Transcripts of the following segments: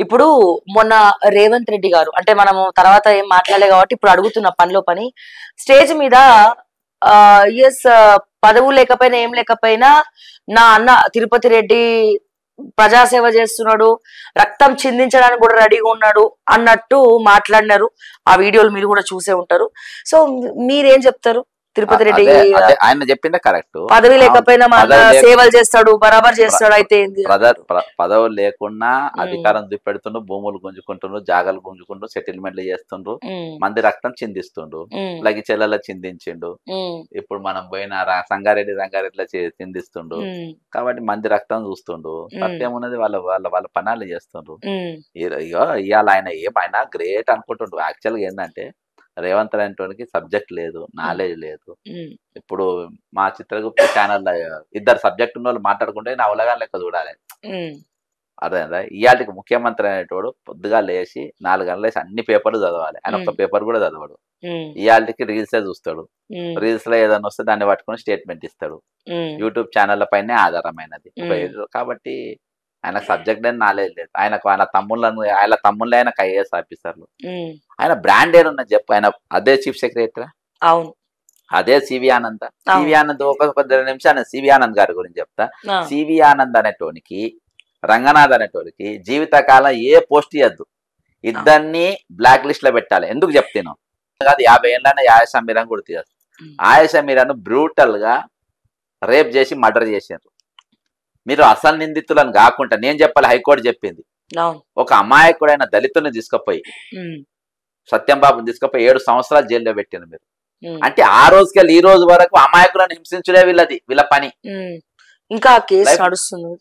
ఇప్పుడు మొన్న రేవంత్ రెడ్డి గారు అంటే మనము తర్వాత ఏం మాట్లాడలే కాబట్టి ఇప్పుడు అడుగుతున్న పనిలో పని స్టేజ్ మీద ఎస్ పదవులు లేకపోయినా ఏం లేకపోయినా నా అన్న తిరుపతి రెడ్డి ప్రజాసేవ చేస్తున్నాడు, రక్తం చిందించడానికి కూడా రెడీగా ఉన్నాడు అన్నట్టు మాట్లాడినారు. ఆ వీడియోలు మీరు కూడా చూసే ఉంటారు. సో మీరేం చెప్తారు? తిరుపతి రెడ్డి ఆయన చెప్పిందే కరెక్ట్. పదవి లేకపోయినా సేవలు చేస్తాడు, బరాబర్ చేస్తాడు. అయితే పదవులు లేకున్నా అధికారం చూపెడుతుండ్రు, భూములు గుంజుకుంటుండ్రు, జాగాలు గుంజుకుంటూ సెటిల్మెంట్లు చేస్తుండ్రు, మంది రక్తం చిందిస్తుండ్రు, లగి చెల్లెల చిందించిండు. ఇప్పుడు మనం పోయిన రంగారెడ్డిలో చిందిస్తుండు. కాబట్టి మంది రక్తం చూస్తుండ్రు. తప్పేమున్నది, వాళ్ళ వాళ్ళ వాళ్ళ పనాలు చేస్తుండ్రు. ఇవాళ ఆయన గ్రేట్ అనుకుంటుండ్రు. యాక్చువల్గా ఏంటంటే రేవంత్ రెడ్డికి సబ్జెక్ట్ లేదు, నాలెడ్జ్ లేదు. ఇప్పుడు మా చిత్రగుప్త ఛానల్ ఇద్దరు సబ్జెక్ట్ ఉన్న వాళ్ళు మాట్లాడుకుంటే నా ఉలగా లెక్క చూడాలి. అదే ఇవాళకి ముఖ్యమంత్రి అనేటోడు పొద్దుగా లేచి 4 గంటలు లేచి అన్ని పేపర్లు చదవాలి. ఆయన ఒక్క పేపర్ కూడా చదవడు. ఇవాళకి రీల్సే చూస్తాడు. రీల్స్ లో ఏదైనా వస్తే దాన్ని పట్టుకుని స్టేట్మెంట్ ఇస్తాడు. యూట్యూబ్ ఛానళ్ల పైనే ఆధారమైనది. కాబట్టి ఆయన సబ్జెక్ట్ అని నాలెడ్జ్ లేదు. ఆయనకు ఆయన తమ్ముళ్ళే ఆయనకు ఐఏఎస్ ఆఫీసర్లు. ఆయన బ్రాండ్ ఏడున్నది చెప్పు. ఆయన అదే చీఫ్ సెక్రటరీ, అవును, అదే సివి ఆనంద్. సివి ఆనంద్ ఒక 2 నిమిషాలు సివి ఆనంద్ గారి గురించి చెప్తా. సివి ఆనంద్ అనేటోనికి, రంగనాథ్ అనేటోనికి జీవితకాలం ఏ పోస్ట్ ఇవ్వద్దు. ఇద్దరిని బ్లాక్ లిస్ట్ లో పెట్టాలి. ఎందుకు చెప్తాను కాదు, 50 ఏళ్ళనే ఆయేషా మీరాను కూడా తీయచ్చు. ఆయేషా మీరాను బ్రూటల్ గా రేప్ చేసి మర్డర్ చేసారు. మీరు అసలు నిందితులను కాకుండా నేను చెప్పాలి, హైకోర్టు చెప్పింది. ఒక అమాయకుడైన దళితుల్ని తీసుకుపోయి, సత్యంబాబుని తీసుకుపోయి 7 సంవత్సరాలు జైల్లో పెట్టింది మీరు. అంటే ఆ రోజుకెళ్ళి ఈ రోజు వరకు అమాయకులను హింసించుడే వీళ్ళ పని. ఇంకా కేసు నడుస్తుంది,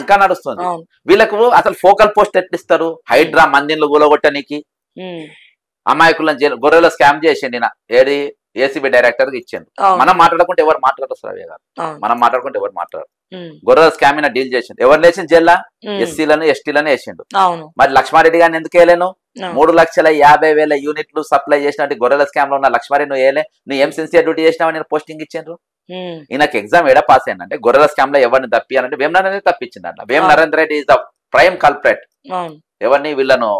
ఇంకా నడుస్తుంది. వీళ్ళకు అసలు ఫోకల్ పోస్ట్ ఎట్లిస్తారు? హైడ్రా మందిని కూలగొట్టడానికి అమాయకులను జైలు, గొర్రెల స్కామ్ చేసిండి ఏది ఏసీబీ డైరెక్టర్ కి ఇచ్చిండు. మనం మాట్లాడుకుంటే ఎవరు మాట్లాడరు శ్రావ్య గారు, మనం మాట్లాడుకుంటే ఎవరు మాట్లాడరు. గొర్రెల స్కామ్ డీల్ చేసిండు. ఎవరు లేచిండు జైల్లో? ఎస్సీలను ఎస్టీలను వేసిండు. మరి లక్ష్మారెడ్డి గారిని ఎందుకు వేయలేను? 3,50,000 యూనిట్లు సప్లై చేసినట్టు గొర్రెల స్కామ్ లో ఉన్న లక్ష్మారెడ్డి నువ్వు వేయలే. నువ్వు ఏం సిన్సియర్ డ్యూటీ చేసినావు? నేను పోస్టింగ్ ఇచ్చిండ్రు. ఈయనకు ఎగ్జామ్ ఏడా పాస్ అయిందంటే గొర్రెల స్కామ్ లో ఎవరిని తప్పియాలంటే వేమనరేంద్ర తప్పించింది. అట్లా Vema Narendra Reddy is the prime culprit. ఎవరిని వీళ్ళను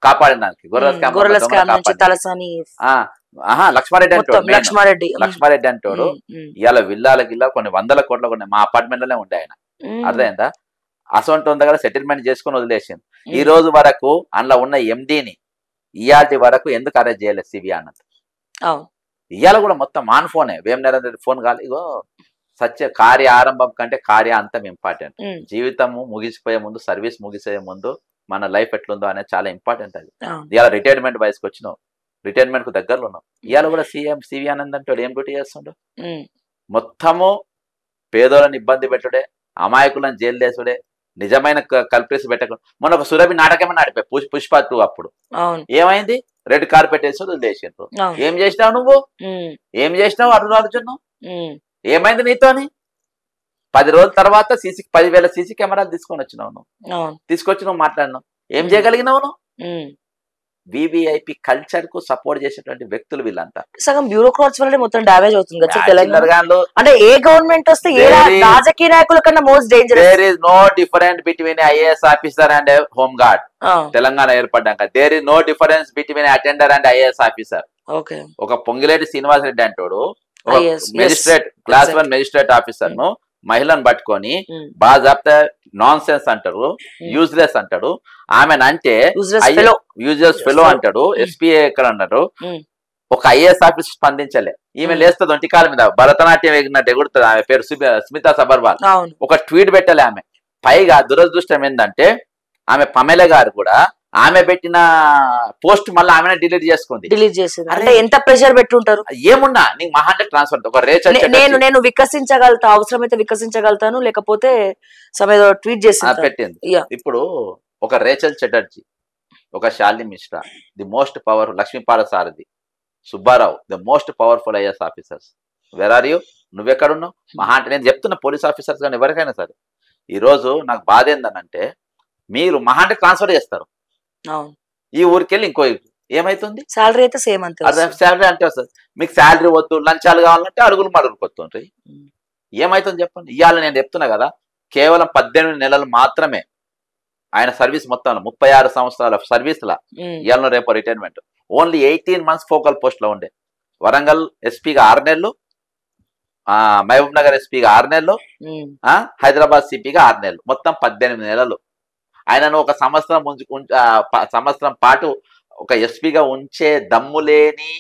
కాపాడడానికి గొర్రెల స్కామ్ లక్ష్మారెడ్డి అంటాడు. ఇవాళ విల్లాల గిల్లా కొన్ని 100 కోట్ల ఉన్నాయి. మా అపార్ట్మెంట్ లోనే ఉండే ఆయన. అర్థమైందా? అసొంటి ఉంది కదా, సెటిల్మెంట్ చేసుకుని వదిలేసింది. ఈ రోజు వరకు అందులో ఉన్న ఎండీని ఇయాల్టి వరకు ఎందుకు అరెస్ట్ చేయలేదు సివి ఆనంద్? ఇవాళ కూడా మొత్తం ఆన్ ఫోనే. వేమ నరేంద్ర రెడ్డి ఫోన్ కాదు. ఇగో కార్య ఆరంభం కంటే కార్య అంతం ఇంపార్టెంట్. జీవితము ముగిసిపోయే ముందు, సర్వీస్ ముగిసే ముందు మన లైఫ్ ఎట్లుందో అనేది చాలా ఇంపార్టెంట్. అది ఇవాళ రిటైర్మెంట్ వయసుకి వచ్చినావు, రిటైర్మెంట్ కు దగ్గరలో ఉన్నావు. ఇవాళ కూడా సివి ఆనంద్ అంటే ఏం డ్యూటీ చేస్తుండో? మొత్తము పేదోళ్ళని ఇబ్బంది పెట్టుడే, అమాయకులను జైలు చేసుడే, నిజమైన కల్ప్రిస్ పెట్టకుండా. మొన్న ఒక సురభి నాటకమే నడిపాయి పుష్ప 2. అప్పుడు ఏమైంది? రెడ్ కార్పెట్ వేసి వదిలేసిండ్రు. ఏం చేసినావు నువ్వు? ఏం చేసినావు అర్జున్? ఏమైంది నీతోని? 10 రోజుల తర్వాత 10,000 సీసీ కెమెరాలు తీసుకొని వచ్చినావు నువ్వు. తీసుకొచ్చి నువ్వు మాట్లాడినావు. ఏం చేయగలిగినావు నువ్వు? వివిఐపి కల్చర్ కు సపోర్ట్ చేసేటువంటి వ్యక్తులు వీళ్ళంతా. సగం బ్యూరోక్రాట్స్ వల్లనే మొత్తం డ్యామేజ్ అవుతుంది తెలంగాణలో. అంటే ఏ గవర్నమెంట్ వస్తే ఏ రాజకీయ నాయకుల కన్నా most dangerous. There is no difference between IAS officer and home guard. Telangana ఏర్పడ్డాక there is no difference between attender and IAS officer. ఒక పొంగిలేటి శ్రీనివాస్ రెడ్డి అంటాడు, మెజిస్ట్రేట్ క్లాస్ 1 మెజిస్ట్రేట్ ఆఫీసర్ ను మహిళను పట్టుకొని బాజాప్తా నాన్ సెన్స్ అంటారు, యూజ్లెస్ అంటాడు. ఆమెనంటే యూజ్లెస్ ఫెలో అంటాడు. ఎస్పీ ఎక్కడ అన్నాడు? ఒక ఐఏఎస్ ఆఫీసర్ స్పందించలే. ఈమె లేస్తుంది ఒంటికాల మీద, భరతనాట్యం ఎగిరినట్టు ఎగురుతుంది. ఆమె పేరు స్మితా సబర్వాల్. ఒక ట్వీట్ పెట్టలే ఆమె. పైగా దురదృష్టం ఏంటంటే ఆమె పమెల గారు కూడా ఆమె పెట్టిన పోస్ట్ మళ్ళీ ఆమె డిలీట్ చేసుకుంది. అంటే ఎంత ప్రెషర్ పెట్టుంటారు? ఏమున్నా నీకు మహా అంటే ట్రాన్స్ఫర్. ఒక రేచల్ నేను వికసించగలుగుతా, అవసరమైతే వికసించగలుగుతాను, లేకపోతే సమయంలో ట్వీట్ చేసి పెట్టింది. ఇప్పుడు ఒక రేచల్ చటర్జీ, ఒక Shalini Mishra, the most powerful, Lakshmipala Sarathi, Subbarao, the most powerful IAS officers. Where are you? నువ్వెక్కడున్నావు? మహా అంటే నేను చెప్తున్నా పోలీస్ ఆఫీసర్స్ కానీ ఎవరికైనా సరే. ఈ రోజు నాకు బాధ ఏందనంటే మీరు మహా అంటే ట్రాన్స్ఫర్ చేస్తారు ఈ ఊరికెళ్ళి ఇంకో ఏమైతుంది? శాలరీ అయితే సేమ్ అంతే. శాలరీ అంటే వస్తుంది. మీకు శాలరీ వద్దు, లంచాలు కావాలంటే అడుగులు మడుగుకొస్తుంటాయి. ఏమైతుంది చెప్పండి? ఇవాళ నేను చెప్తున్నా కదా, కేవలం 18 నెలలు మాత్రమే ఆయన సర్వీస్ మొత్తం 36 సంవత్సరాల సర్వీస్ లా ఇవాళ రేపు retirement. Only 18 months focal post లో ఉండే. వరంగల్ ఎస్పీగా 6 నెలలు, మహబూబ్ నగర్ ఎస్పీగా 6 నెలలు, హైదరాబాద్ సిపిగా 6 నెలలు, మొత్తం 18 నెలలు. ఆయనను ఒక సంవత్సరం పాటు ఒక ఎస్పీగా ఉంచే దమ్ములేని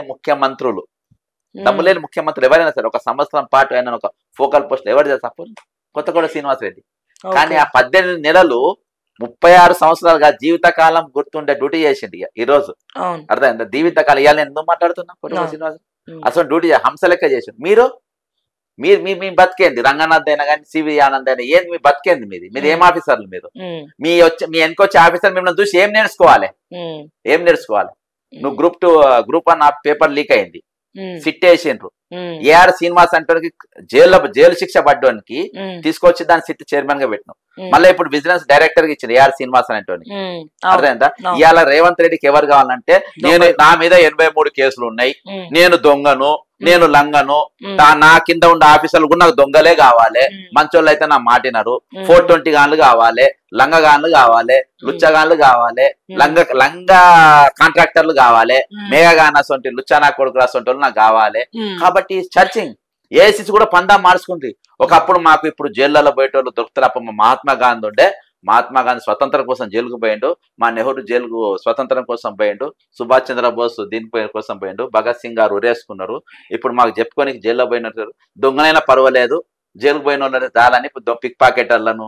ముఖ్యమంత్రులు ఎవరైనా సరే ఒక సంవత్సరం పాటు ఆయన ఒక ఫోకల్ పోస్ట్ ఎవరు చేస్తారు? కొత్తగూడ శ్రీనివాసరెడ్డి. కానీ ఆ 18 నెలలు 36 సంవత్సరాలుగా జీవితకాలం గుర్తుండే డ్యూటీ చేసిండు. ఈ రోజు అర్థమైందా? జీవితకాలం ఇవాళ నేను ఎందుకు మాట్లాడుతున్నా? కొత్తగూడ శ్రీనివాస అసలు డ్యూటీ హంస లెక్క చేసిండు. మీ బతికేంది? రంగనాథ్ అయినా కానీ సివి ఆనంద్ అయినా ఏంది మీ బతికేంది? మీరు ఏం ఆఫీసర్లు? మీ వెనకొచ్చే ఆఫీసర్ మిమ్మల్ని చూసి ఏం నేర్చుకోవాలి? నువ్వు గ్రూప్ 1 పేపర్ లీక్ అయింది, సిట్ వేసిండ్రు. ఏఆర్ శ్రీనివాస్ అంటే జైలు శిక్ష పడ్డానికి తీసుకొచ్చి దాన్ని సిట్ చైర్మన్ గా పెట్టినాం. మళ్ళీ ఇప్పుడు బిజినెస్ డైరెక్టర్ గా ఇచ్చింది ఏఆర్ శ్రీనివాస్ అనేటువంటి. అర్థమైందా? ఇవాళ రేవంత్ రెడ్డికి ఎవరు కావాలంటే, నా మీద 83 కేసులు ఉన్నాయి, నేను దొంగను, నేను లంగను, నా కింద ఉన్న ఆఫీసర్లు కూడా నాకు దొంగలే కావాలి, మంచోళ్ళు అయితే నా మాటినారు, 420 గాన్లు కావాలి, లంగగాన్లు కావాలి, లుచ్చగాన్లు కావాలి, లంగ కాంట్రాక్టర్లు కావాలి, మేఘగాన్ అసొంటి లుచ్చానా కొడుకులు అసొంటి నాకు కావాలి. కాబట్టి సర్చింగ్ ఏసీసీ కూడా పందా మార్చుకుంది. ఒకప్పుడు మాకు ఇప్పుడు జైళ్ళలో పోయేటోళ్ళు దొరుకుతారు. మహాత్మా గాంధీ ఉండే, మహాత్మా గాంధీ స్వతంత్రం కోసం జైలుకు పోయిండు, మా నెహ్రూ జైలుకు స్వతంత్రం కోసం పోయిండు, సుభాష్ చంద్రబోస్ దీని కోసం పోయిండు, భగత్ సింగ్ గారు ఉరేసుకున్నారు. ఇప్పుడు మాకు చెప్పుకొని జైల్లో పోయినట్టు దొంగనైనా పర్వాలేదు, జైలుకు పోయిన వాళ్ళని దాలని పిక్ పాకెటర్లను,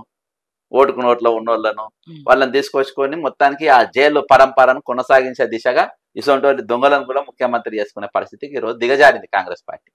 ఓటుకు నోట్లో ఉన్నోళ్లను వాళ్ళని తీసుకొచ్చుకొని మొత్తానికి ఆ జైలు పరంపరను కొనసాగించే దిశగా ఇటువంటి దొంగలను కూడా ముఖ్యమంత్రి చేసుకునే పరిస్థితికి ఈరోజు దిగజారింది కాంగ్రెస్ పార్టీ.